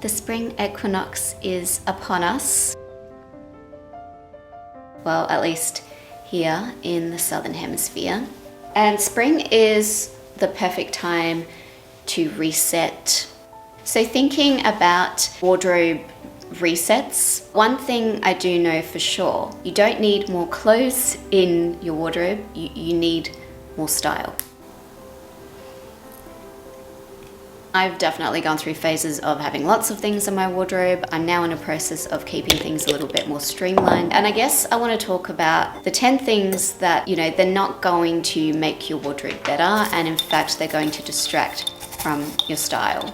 The spring equinox is upon us. Well, at least here in the southern hemisphere. And spring is the perfect time to reset. So thinking about wardrobe resets, one thing I do know for sure, you don't need more clothes in your wardrobe, you need more style. I've definitely gone through phases of having lots of things in my wardrobe. I'm now in a process of keeping things a little bit more streamlined. And I guess I want to talk about the 10 things that, they're not going to make your wardrobe better, and in fact, they're going to distract from your style.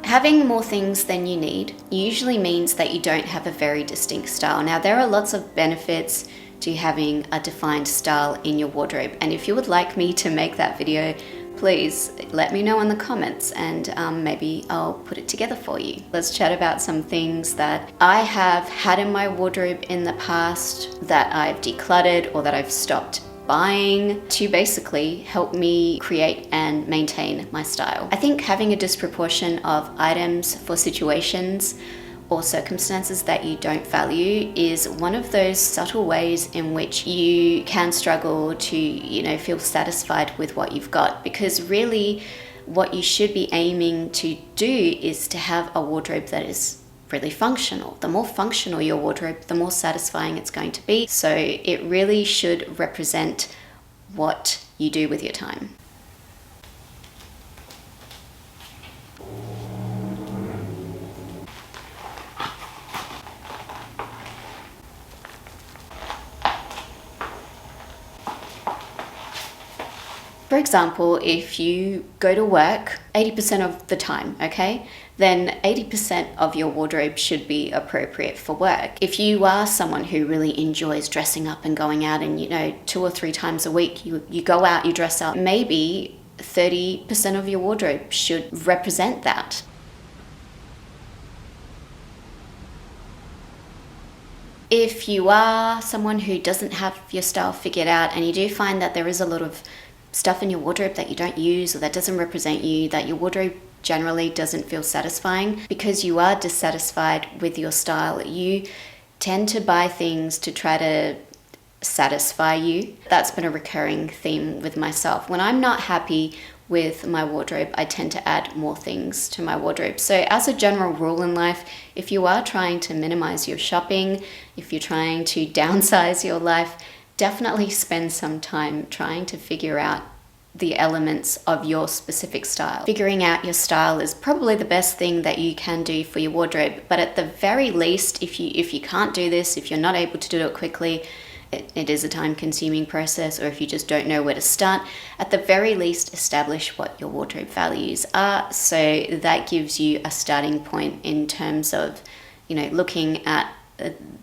Having more things than you need usually means that you don't have a very distinct style. Now, there are lots of benefits to having a defined style in your wardrobe, and if you would like me to make that video, please let me know in the comments, and maybe I'll put it together for you. Let's chat about some things that I have had in my wardrobe in the past that I've decluttered or that I've stopped buying to basically help me create and maintain my style. I think having a disproportion of items for situations or circumstances that you don't value is one of those subtle ways in which you can struggle to, feel satisfied with what you've got, because really what you should be aiming to do is to have a wardrobe that is really functional. The more functional your wardrobe, the more satisfying it's going to be. So it really should represent what you do with your time. For example, if you go to work 80% of the time, okay, then 80% of your wardrobe should be appropriate for work. If you are someone who really enjoys dressing up and going out and, 2 or 3 times a week, you go out, you dress up, maybe 30% of your wardrobe should represent that. If you are someone who doesn't have your style figured out and you do find that there is a lot of stuff in your wardrobe that you don't use or that doesn't represent you, that your wardrobe generally doesn't feel satisfying because you are dissatisfied with your style, you tend to buy things to try to satisfy you. That's been a recurring theme with myself. When I'm not happy with my wardrobe, I tend to add more things to my wardrobe. So as a general rule in life, if you are trying to minimize your shopping, if you're trying to downsize your life, definitely spend some time trying to figure out the elements of your specific style. Figuring out your style is probably the best thing that you can do for your wardrobe, but at the very least, if you can't do this, if you're not able to do it quickly, it is a time-consuming process, or if you just don't know where to start, at the very least establish what your wardrobe values are, so that gives you a starting point in terms of, looking at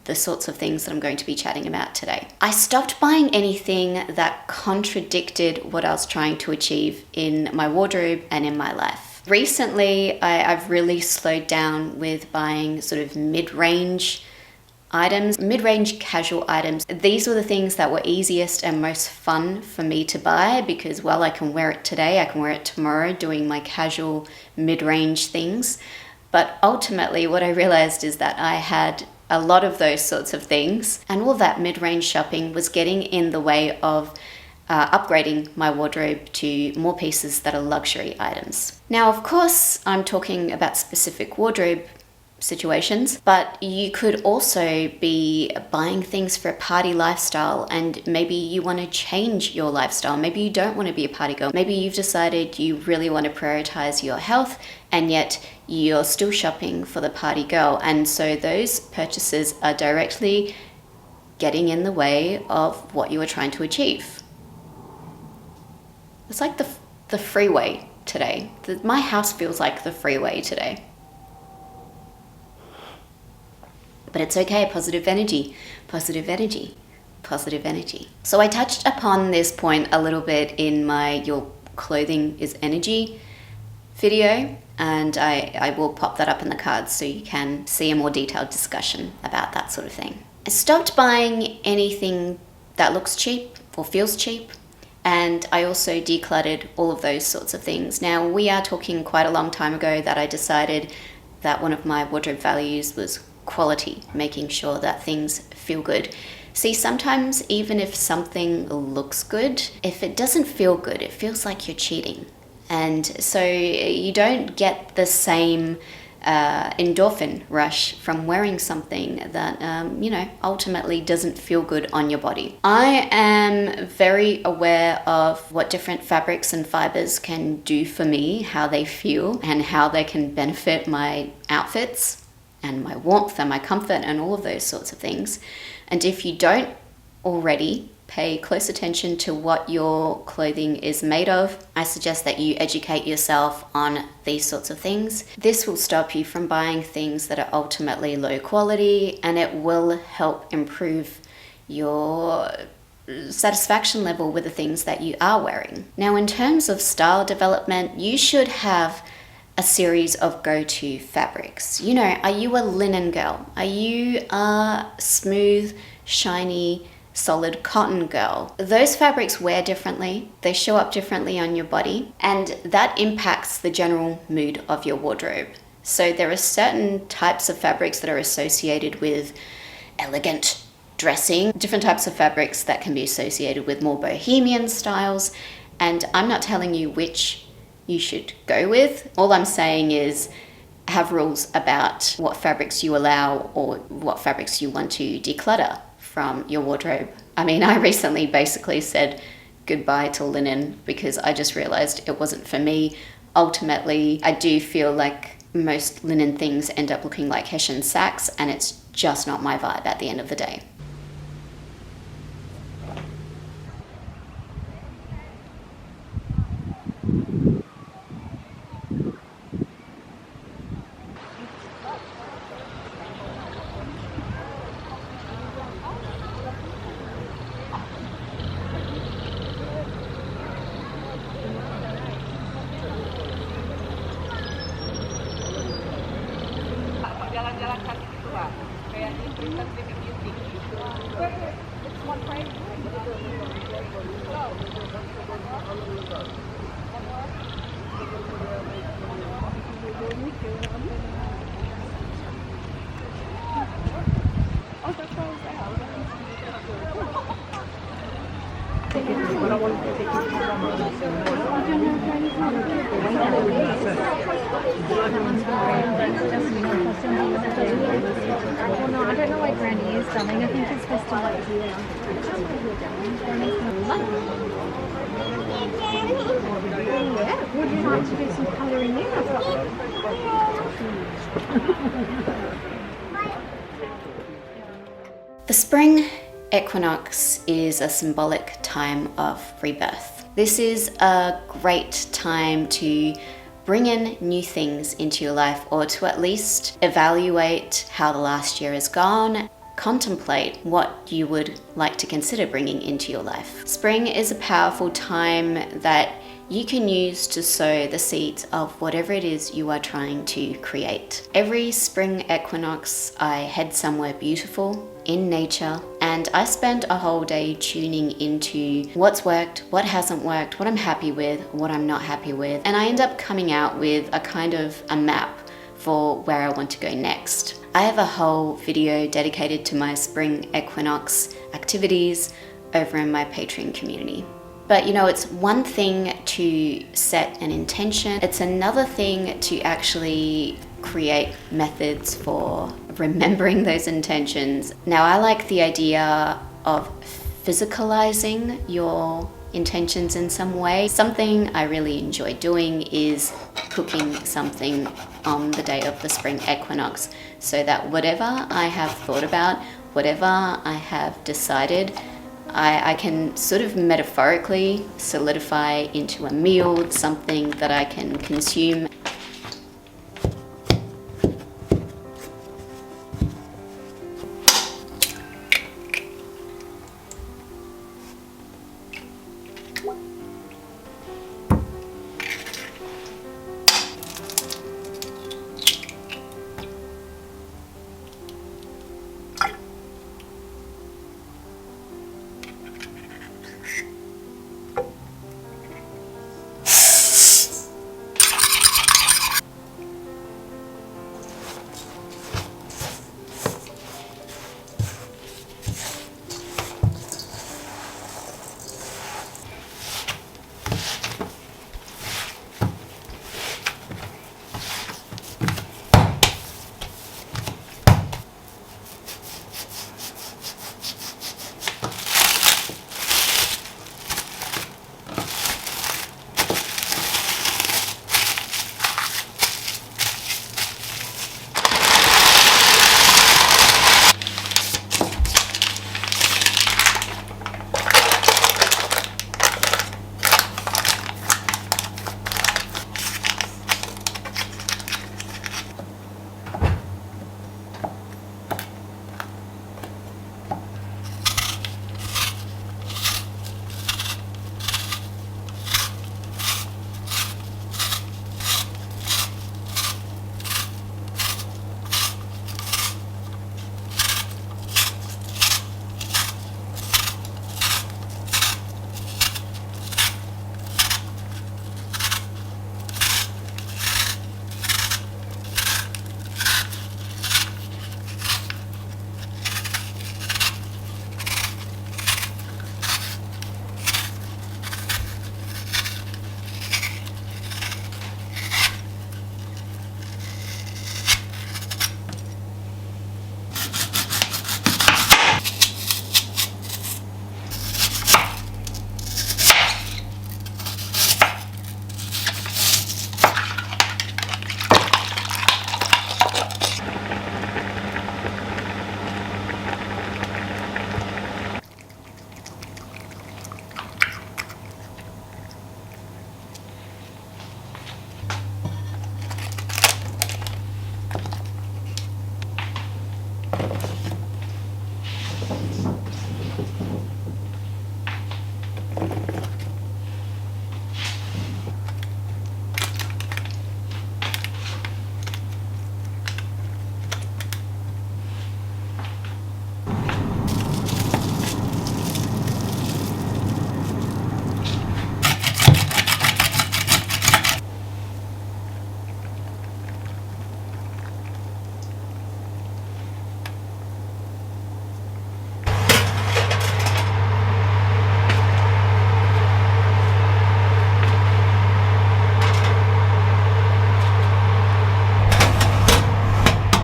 the sorts of things that I'm going to be chatting about today. I stopped buying anything that contradicted what I was trying to achieve in my wardrobe and in my life. Recently, I've really slowed down with buying sort of mid-range items, mid-range casual items. These were the things that were easiest and most fun for me to buy because, well, I can wear it today, I can wear it tomorrow, doing my casual mid-range things. But ultimately, what I realized is that I had a lot of those sorts of things, and all that mid-range shopping was getting in the way of upgrading my wardrobe to more pieces that are luxury items. Now, of course, I'm talking about specific wardrobe situations, but you could also be buying things for a party lifestyle, and maybe you want to change your lifestyle. Maybe you don't want to be a party girl. Maybe you've decided you really want to prioritize your health, and yet you're still shopping for the party girl. And so those purchases are directly getting in the way of what you are trying to achieve. It's like the freeway today. My house feels like the freeway today. But it's okay, positive energy, positive energy, positive energy. So I touched upon this point a little bit in my Your Clothing is Energy video, and I will pop that up in the cards so you can see a more detailed discussion about that sort of thing. I stopped buying anything that looks cheap or feels cheap, and I also decluttered all of those sorts of things. Now, we are talking quite a long time ago that I decided that one of my wardrobe values was quality, making sure that things feel good. See, sometimes even if something looks good, if it doesn't feel good, it feels like you're cheating. And so you don't get the same endorphin rush from wearing something that, ultimately doesn't feel good on your body. I am very aware of what different fabrics and fibers can do for me, how they feel, and how they can benefit my outfits and my warmth and my comfort and all of those sorts of things. And if you don't already pay close attention to what your clothing is made of, I suggest that you educate yourself on these sorts of things. This will stop you from buying things that are ultimately low quality, and it will help improve your satisfaction level with the things that you are wearing. Now, in terms of style development, you should have a series of go-to fabrics. Are you a linen girl? Are you a smooth, shiny, solid cotton girl? Those fabrics wear differently, they show up differently on your body, and that impacts the general mood of your wardrobe. So there are certain types of fabrics that are associated with elegant dressing, different types of fabrics that can be associated with more bohemian styles, and I'm not telling you which you should go with. All I'm saying is have rules about what fabrics you allow or what fabrics you want to declutter from your wardrobe. I mean, I recently basically said goodbye to linen because I just realized it wasn't for me. Ultimately, I do feel like most linen things end up looking like Hessian sacks, and it's just not my vibe at the end of the day. Jalan-jalan kaki gitu Pak, kayak di Britain City Music. Well, no, I don't know where Granny is, darling. I think it's supposed to like here. Yeah, would you like to do some colouring in? The spring equinox is a symbolic time of rebirth. This is a great time to bring in new things into your life, or to at least evaluate how the last year has gone, contemplate what you would like to consider bringing into your life. Spring is a powerful time that you can use to sow the seeds of whatever it is you are trying to create. Every spring equinox, I head somewhere beautiful in nature, and I spend a whole day tuning into what's worked, what hasn't worked, what I'm happy with, what I'm not happy with, and I end up coming out with a kind of a map for where I want to go next. I have a whole video dedicated to my spring equinox activities over in my Patreon community. But it's one thing to set an intention, it's another thing to actually create methods for remembering those intentions. Now, I like the idea of physicalizing your intentions in some way. Something I really enjoy doing is cooking something on the day of the spring equinox, so that whatever I have thought about, whatever I have decided, I can sort of metaphorically solidify into a meal, something that I can consume.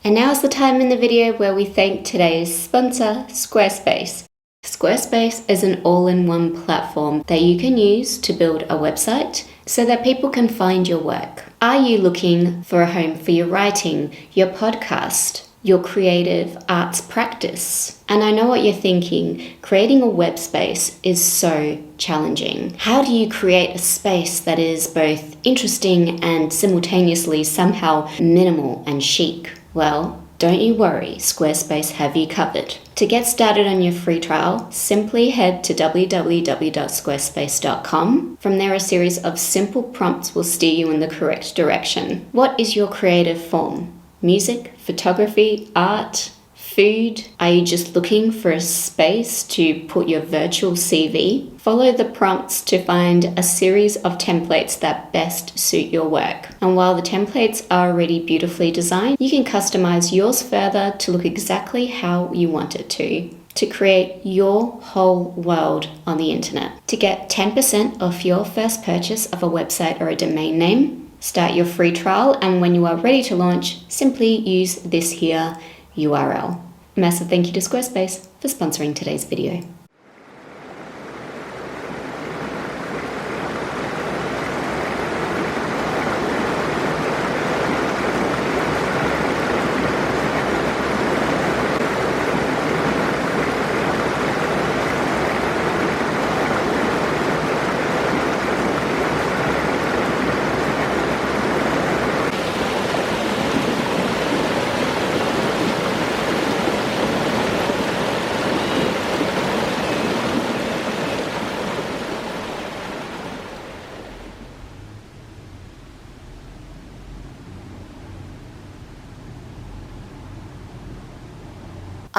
And now is the time in the video where we thank today's sponsor, Squarespace. Squarespace is an all-in-one platform that you can use to build a website so that people can find your work. Are you looking for a home for your writing, your podcast, your creative arts practice? And I know what you're thinking, creating a web space is so challenging. How do you create a space that is both interesting and simultaneously somehow minimal and chic? Well, don't you worry, Squarespace have you covered. To get started on your free trial, simply head to www.squarespace.com. From there, a series of simple prompts will steer you in the correct direction. What is your creative form? Music, photography, art, food? Are you just looking for a space to put your virtual CV? Follow the prompts to find a series of templates that best suit your work. And while the templates are already beautifully designed, you can customize yours further to look exactly how you want it to create your whole world on the internet. To get 10% off your first purchase of a website or a domain name, start your free trial, and when you are ready to launch, simply use this here URL. A massive thank you to Squarespace for sponsoring today's video.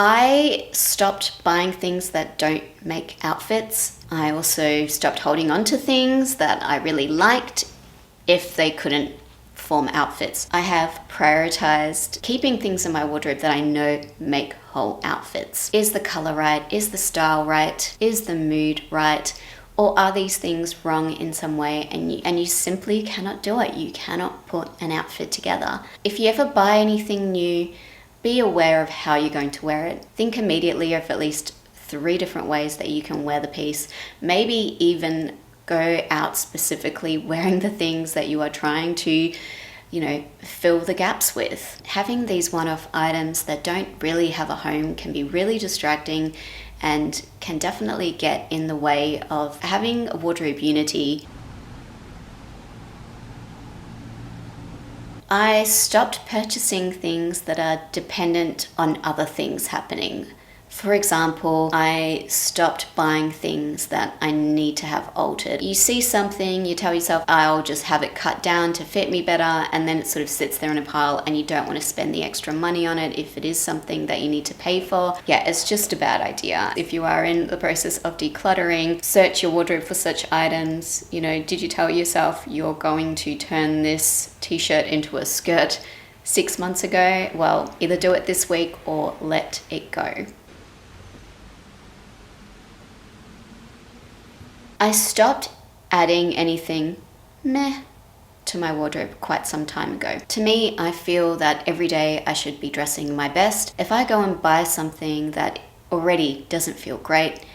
I stopped buying things that don't make outfits. I also stopped holding on to things that I really liked if they couldn't form outfits. I have prioritized keeping things in my wardrobe that I know make whole outfits. Is the color right? Is the style right? Is the mood right? Or are these things wrong in some way and you simply cannot do it? You cannot put an outfit together. If you ever buy anything new, be aware of how you're going to wear it. Think immediately of at least 3 different ways that you can wear the piece. Maybe even go out specifically wearing the things that you are trying to, fill the gaps with. Having these one-off items that don't really have a home can be really distracting and can definitely get in the way of having a wardrobe unity. I stopped purchasing things that are dependent on other things happening. For example, I stopped buying things that I need to have altered. You see something, you tell yourself, I'll just have it cut down to fit me better, and then it sort of sits there in a pile and you don't want to spend the extra money on it if it is something that you need to pay for. Yeah, it's just a bad idea. If you are in the process of decluttering, search your wardrobe for such items. Did you tell yourself you're going to turn this t-shirt into a skirt 6 months ago? Well, either do it this week or let it go. I stopped adding anything meh to my wardrobe quite some time ago. To me, I feel that every day I should be dressing my best. If I go and buy something that already doesn't feel great,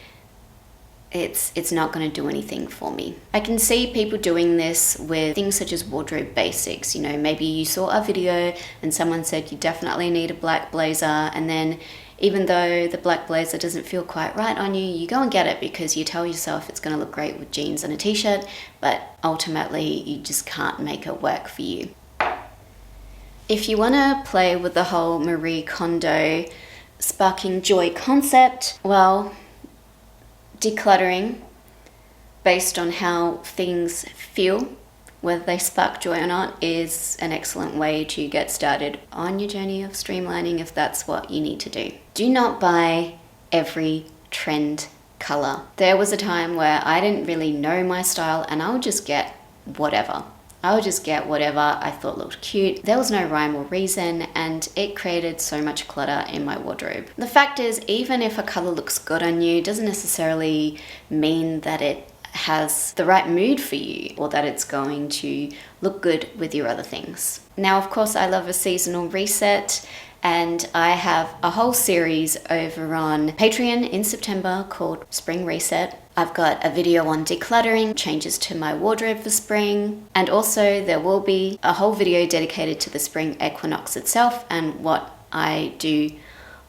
it's not going to do anything for me. I can see people doing this with things such as wardrobe basics. Maybe you saw a video and someone said you definitely need a black blazer, and then even though the black blazer doesn't feel quite right on you, you go and get it because you tell yourself it's going to look great with jeans and a t-shirt, but ultimately you just can't make it work for you. If you want to play with the whole Marie Kondo sparking joy concept, well, decluttering based on how things feel, whether they spark joy or not, is an excellent way to get started on your journey of streamlining if that's what you need to do. Do not buy every trend color. There was a time where I didn't really know my style and I would just get whatever. I would just get whatever I thought looked cute. There was no rhyme or reason and it created so much clutter in my wardrobe. The fact is, even if a color looks good on you, doesn't necessarily mean that it has the right mood for you or that it's going to look good with your other things. Now, of course, I love a seasonal reset, and I have a whole series over on Patreon in September called Spring Reset. I've got a video on decluttering, changes to my wardrobe for spring, and also there will be a whole video dedicated to the spring equinox itself and what I do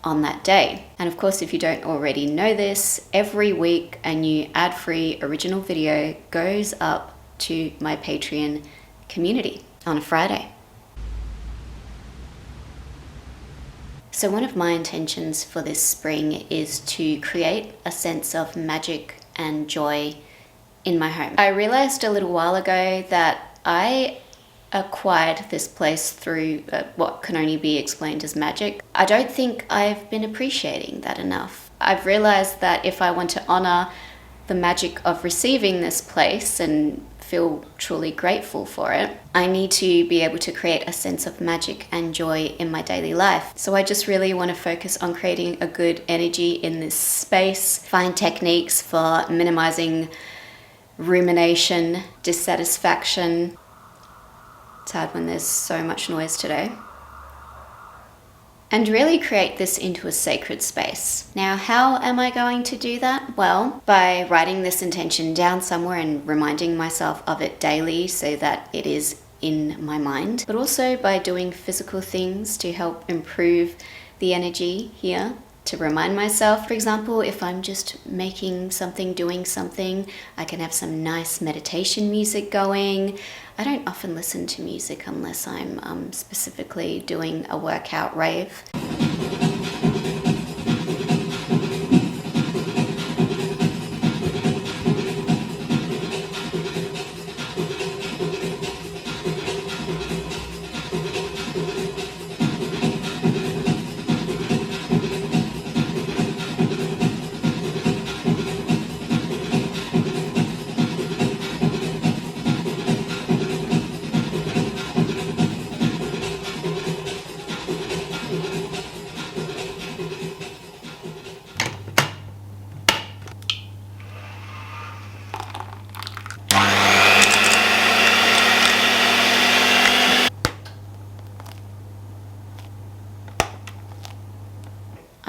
on that day. And of course, if you don't already know this, every week a new ad-free original video goes up to my Patreon community on a Friday. So one of my intentions for this spring is to create a sense of magic and joy in my home. I realized a little while ago that I acquired this place through what can only be explained as magic. I don't think I've been appreciating that enough. I've realized that if I want to honor the magic of receiving this place and feel truly grateful for it, I need to be able to create a sense of magic and joy in my daily life. So I just really want to focus on creating a good energy in this space, find techniques for minimizing rumination, dissatisfaction. It's hard when there's so much noise today. And really create this into a sacred space. Now, how am I going to do that? Well, by writing this intention down somewhere and reminding myself of it daily so that it is in my mind, but also by doing physical things to help improve the energy here, to remind myself. For example, if I'm just making something, doing something, I can have some nice meditation music going. I don't often listen to music unless I'm specifically doing a workout rave.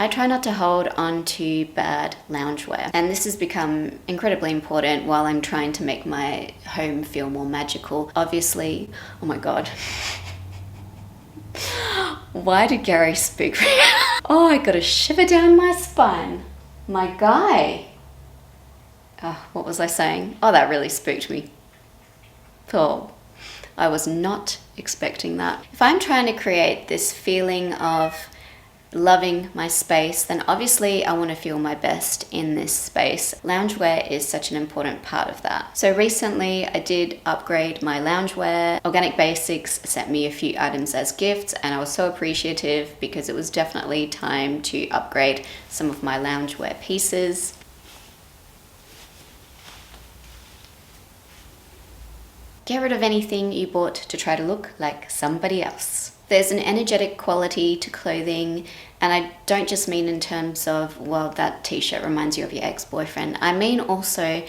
I try not to hold on to bad loungewear. And this has become incredibly important while I'm trying to make my home feel more magical. Obviously, oh my God. Why did Gary spook me? Oh, I got a shiver down my spine. My guy. Oh, what was I saying? Oh, that really spooked me. Oh, I was not expecting that. If I'm trying to create this feeling of loving my space, then obviously I want to feel my best in this space. Loungewear is such an important part of that. So recently I did upgrade my loungewear. Organic Basics sent me a few items as gifts, and I was so appreciative because it was definitely time to upgrade some of my loungewear pieces. Get rid of anything you bought to try to look like somebody else. There's an energetic quality to clothing, and I don't just mean in terms of, well, that t-shirt reminds you of your ex-boyfriend. I mean also,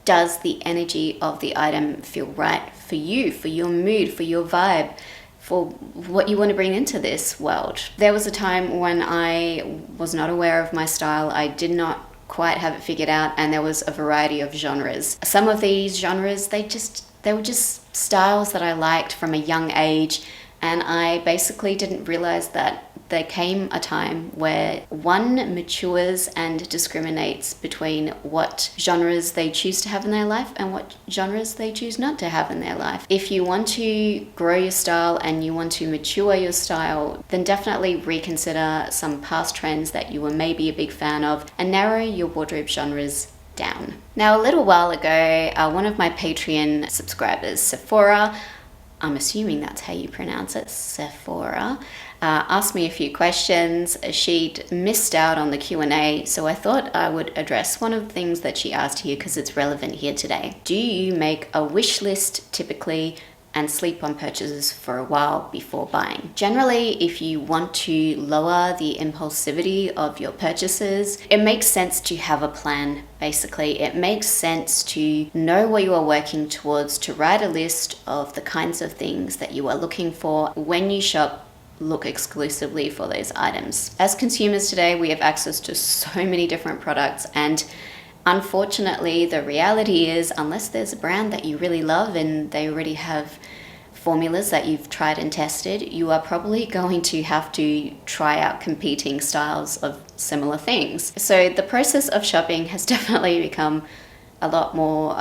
does the energy of the item feel right for you, for your mood, for your vibe, for what you want to bring into this world? There was a time when I was not aware of my style. I did not quite have it figured out, and there was a variety of genres. Some of these genres, they were just styles that I liked from a young age, and I basically didn't realize that there came a time where one matures and discriminates between what genres they choose to have in their life and what genres they choose not to have in their life. If you want to grow your style and you want to mature your style, then definitely reconsider some past trends that you were maybe a big fan of and narrow your wardrobe genres down. Now, a little while ago, one of my Patreon subscribers, Sephora, I'm assuming that's how you pronounce it, Sephora, asked me a few questions. She'd missed out on the Q&A, so I thought I would address one of the things that she asked here because it's relevant here today. Do you make a wish list typically and sleep on purchases for a while before buying? Generally, if you want to lower the impulsivity of your purchases, it makes sense to have a plan. Basically, it makes sense to know what you are working towards, to write a list of the kinds of things that you are looking for. When you shop, look exclusively for those items. As consumers today, we have access to so many different products, and unfortunately, the reality is, unless there's a brand that you really love and they already have formulas that you've tried and tested, you are probably going to have to try out competing styles of similar things. So the process of shopping has definitely become a lot more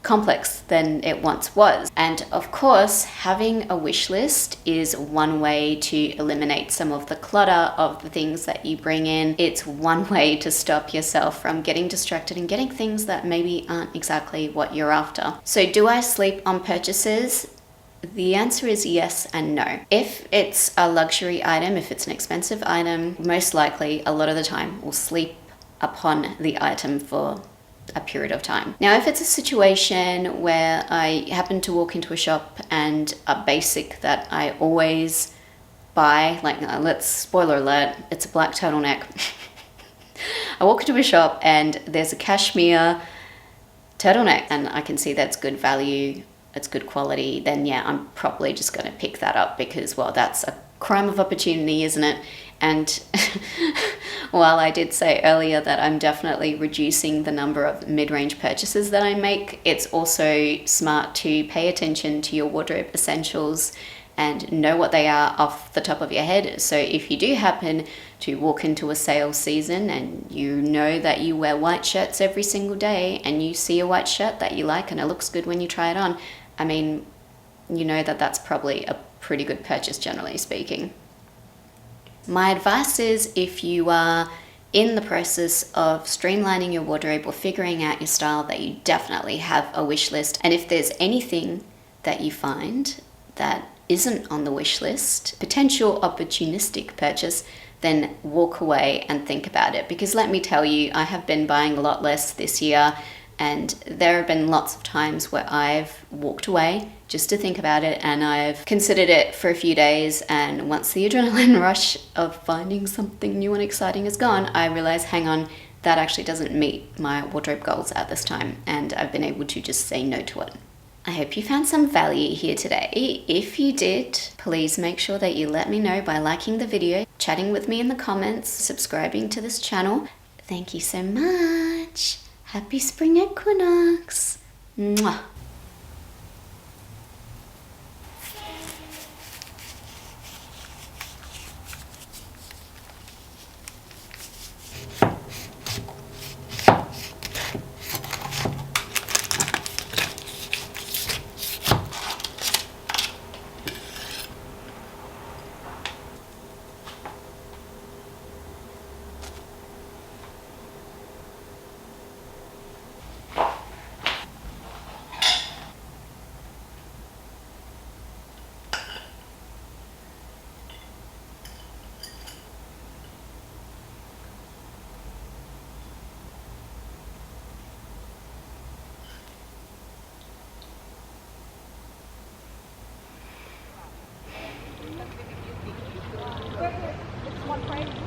complex than it once was. And of course, having a wish list is one way to eliminate some of the clutter of the things that you bring in. It's one way to stop yourself from getting distracted and getting things that maybe aren't exactly what you're after. So do I sleep on purchases? The answer is yes and no. If it's a luxury item, if it's an expensive item, most likely a lot of the time we'll sleep upon the item for a period of time. Now, if it's a situation where I happen to walk into a shop and a basic that I always buy, like let's spoiler alert, it's a black turtleneck. I walk into a shop and there's a cashmere turtleneck and I can see that's good value, it's good quality, then yeah, I'm probably just going to pick that up because, well, that's a crime of opportunity, isn't it? And while I did say earlier that I'm definitely reducing the number of mid-range purchases that I make, it's also smart to pay attention to your wardrobe essentials and know what they are off the top of your head. So if you do happen to walk into a sales season and you know that you wear white shirts every single day and you see a white shirt that you like and it looks good when you try it on, I mean, you know that that's probably a pretty good purchase, generally speaking. My advice is, if you are in the process of streamlining your wardrobe or figuring out your style, that you definitely have a wish list. And if there's anything that you find that isn't on the wish list, potential opportunistic purchase, then walk away and think about it. Because let me tell you, I have been buying a lot less this year, and there have been lots of times where I've walked away just to think about it, and I've considered it for a few days, and once the adrenaline rush of finding something new and exciting is gone, I realize, hang on, that actually doesn't meet my wardrobe goals at this time, and I've been able to just say no to it. I hope you found some value here today. If you did, please make sure that you let me know by liking the video. chatting with me in the comments, subscribing to this channel. Thank you so much. Happy spring equinox. Mwah. It's one frame.